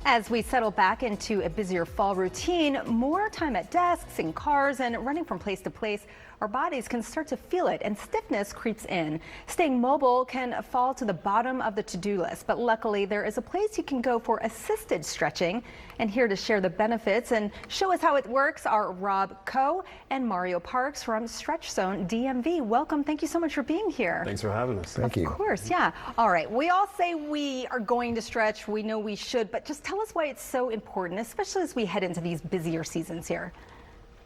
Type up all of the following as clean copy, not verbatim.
As we settle back into a busier fall routine, more time at desks, in cars, and running from place to place, our bodies can start to feel it and stiffness creeps in. Staying mobile can fall to the bottom of the to-do list, but luckily there is a place you can go for assisted stretching. And here to share the benefits and show us how it works are Rob Coe and Mario Parks from Stretch Zone DMV. Welcome. Thank you so much for being here. Thanks for having us. Thank you. Of course, yeah. All right, we all say we are going to stretch. We know we should, but just tell us why it's so important, especially as we head into these busier seasons here.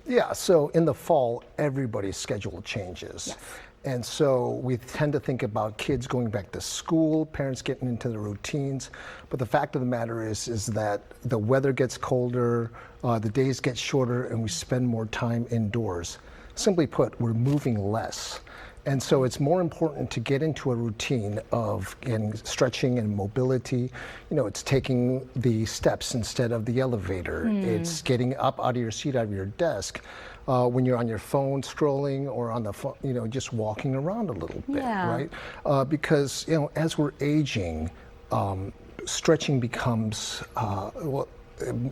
Yeah, so in the fall, everybody's schedule changes. Yes. And so we tend to think about kids going back to school, parents getting into their routines. But the fact of the matter is that the weather gets colder, the days get shorter, and we spend more time indoors. Simply put, we're moving less. And so it's more important to get into a routine of stretching and mobility. You know, it's taking the steps instead of the elevator. It's getting up out of your seat, out of your desk. When you're on your phone scrolling or on the phone, you know, just walking around a little bit, right? Because, you know, as we're aging, stretching becomes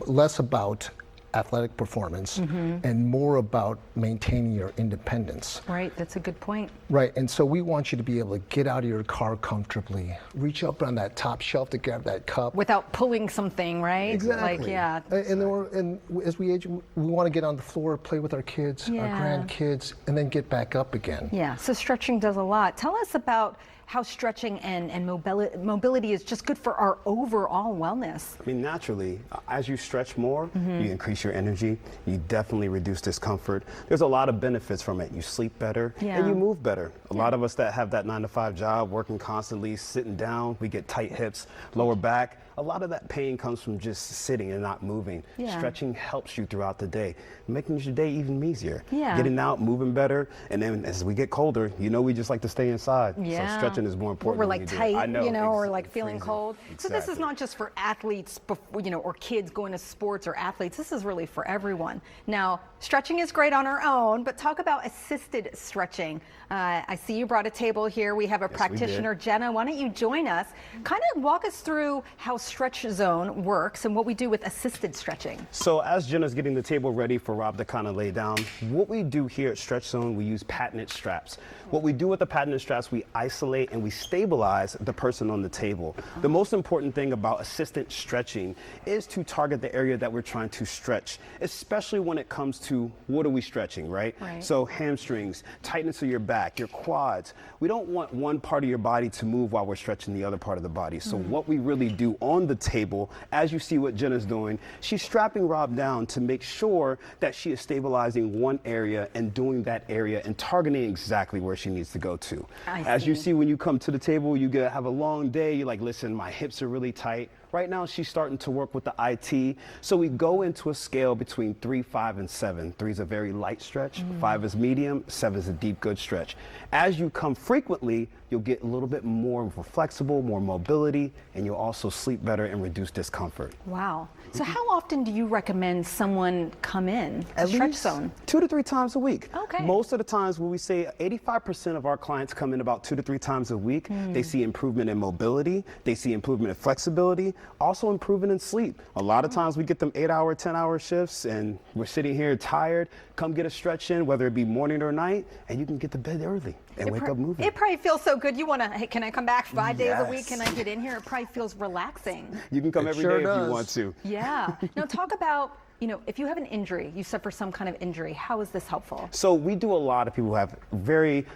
less about athletic performance and more about maintaining your independence. Right, that's a good point. Right, and so we want you to be able to get out of your car comfortably, reach up on that top shelf to grab that cup. Without pulling something, right? Exactly. Like, yeah. And as we age, we want to get on the floor, play with our kids, our grandkids, and then get back up again. Yeah, so stretching does a lot. Tell us about how stretching and mobility is just good for our overall wellness. I mean, naturally, as you stretch more, you increase your energy, you definitely reduce discomfort. There's a lot of benefits from it. You sleep better and you move better. A lot of us that have that 9-to-5 job, working constantly, sitting down, we get tight hips, lower back. A lot of that pain comes from just sitting and not moving. Stretching helps you throughout the day, making your day even easier. Getting out, moving better, and then as we get colder, you know, we just like to stay inside. So stretching is more important. We're like tight, I know, you know, or like feeling cold. Exactly. So this is not just for athletes, you know, or kids going to sports or athletes. This is really for everyone. Now, stretching is great on our own, but talk about assisted stretching. I see you brought a table here. We have a practitioner, Jenna. Why don't you join us? Kind of walk us through how Stretch Zone works and what we do with assisted stretching. So as Jenna's getting the table ready for Rob to kind of lay down, what we do here at Stretch Zone, we use patented straps. What we do with the patented straps, we isolate and we stabilize the person on the table. The most important thing about assisted stretching is to target the area that we're trying to stretch, especially when it comes to what are we stretching, right? So hamstrings, tightness of your back, your quads. We don't want one part of your body to move while we're stretching the other part of the body. So what we really do on the table, as you see what Jenna's doing, she's strapping Rob down to make sure that she is stabilizing one area and doing that area and targeting exactly where she needs to go to. As you see when you come to the table, you have a long day, you're like, listen, my hips are really tight. Right now, she's starting to work with the IT. So we go into a scale between 3, 5, and 7. 3 is a very light stretch, 5 is medium, 7 is a deep, good stretch. As you come frequently, you'll get a little bit more flexible, more mobility, and you'll also sleep better and reduce discomfort. Wow. So how often do you recommend someone come in to Stretch Zone? 2 to 3 times a week. Okay. Most of the times when we say 85% of our clients come in about 2 to 3 times a week, they see improvement in mobility, they see improvement in flexibility, also improvement in sleep. A lot of times we get them 8-hour, 10-hour shifts and we're sitting here tired. Come get a stretch in, whether it be morning or night, and you can get to bed early and wake up moving. It probably feels so good. You want to, hey, can I come back 5 days a week? Can I get in here? It probably feels relaxing. You can come every day if you want to. Yeah. Now talk about, you know, if you have an injury, you suffer some kind of injury, how is this helpful? So we do a lot of people who have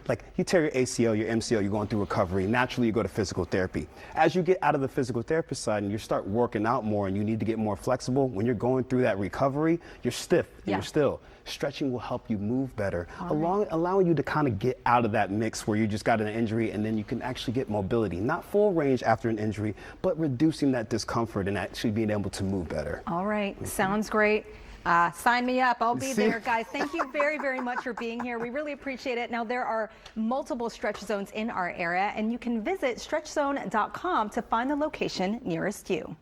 like you tear your ACL, your MCL, you're going through recovery. Naturally, you go to physical therapy. As you get out of the physical therapist side and you start working out more and you need to get more flexible, when you're going through that recovery, you're stiff and you're still. Stretching will help you move better, allowing you to kind of get out of that mix where you just got an injury and then you can actually get mobility. Not full range after an injury, but reducing that discomfort and actually being able to move better. All right, sounds great. Sign me up. I'll be there, guys. Thank you very, very much for being here. We really appreciate it. Now, there are multiple Stretch Zones in our area, and you can visit stretchzone.com to find the location nearest you.